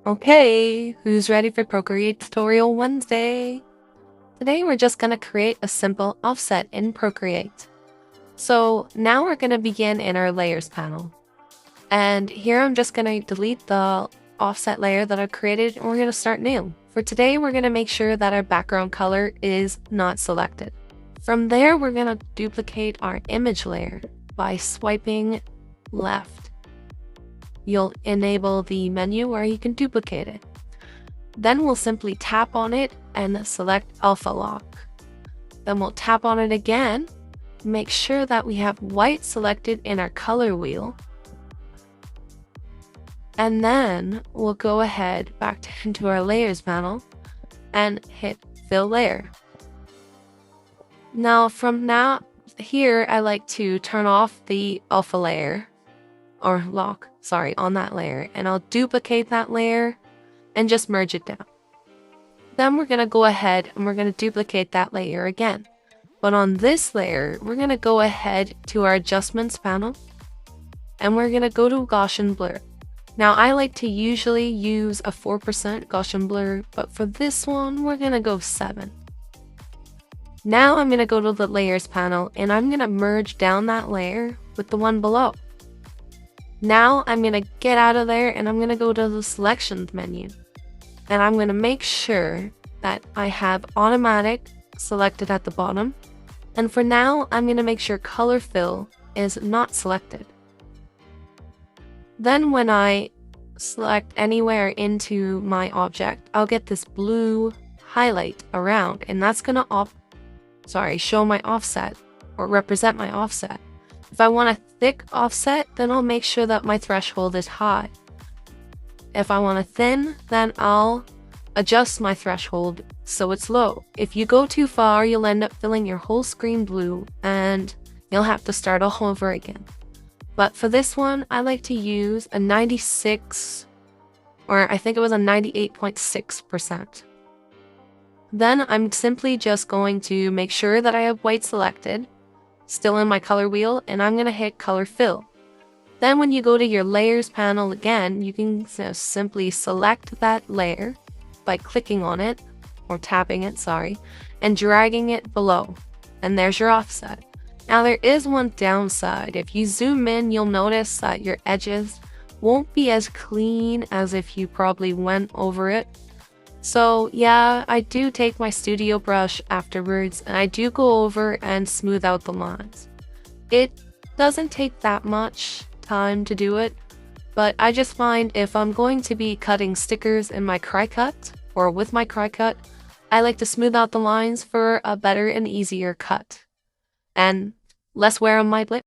Okay, who's ready for Procreate Tutorial Wednesday? Today we're just going to create a simple offset in Procreate. So now we're going to begin in our layers panel. And here I'm just going to delete the offset layer that I've created and we're going to start new. For today, we're going to make sure that our background color is not selected. From there, we're going to duplicate our image layer by swiping left. You'll enable the menu where you can duplicate it. Then we'll simply tap on it and select Alpha Lock. Then we'll tap on it again, make sure that we have white selected in our color wheel. And then we'll go ahead back into our layers panel and hit fill layer. Now here I like to turn off the alpha layer or lock, on that layer, and I'll duplicate that layer and just merge it down. Then we're going to go ahead and we're going to duplicate that layer again. But on this layer, we're going to go ahead to our adjustments panel and we're going to go to Gaussian blur. Now I like to usually use a 4% Gaussian blur, but for this one, we're going to go 7. Now I'm going to go to the layers panel and I'm going to merge down that layer with the one below. Now I'm going to get out of there and I'm going to go to the selections menu. And I'm going to make sure that I have automatic selected at the bottom. And for now, I'm going to make sure color fill is not selected. Then when I select anywhere into my object, I'll get this blue highlight around, and that's going to show my offset or represent my offset. If I want a thick offset, then I'll make sure that my threshold is high. If I want a thin, then I'll adjust my threshold so it's low. If you go too far, you'll end up filling your whole screen blue and you'll have to start all over again. But for this one, I like to use a 96, or I think it was a 98.6%. Then I'm simply just going to make sure that I have white selected, still in my color wheel, and I'm going to hit color fill. Then when you go to your layers panel again, you can simply select that layer by clicking on it, or tapping it, and dragging it below. And there's your offset. Now there is one downside. If you zoom in, you'll notice that your edges won't be as clean as if you probably went over it. So yeah, I do take my studio brush afterwards and I do go over and smooth out the lines. It doesn't take that much time to do it, but I just find if I'm going to be cutting stickers in my Cricut or with my Cricut, I like to smooth out the lines for a better and easier cut and less wear on my lip.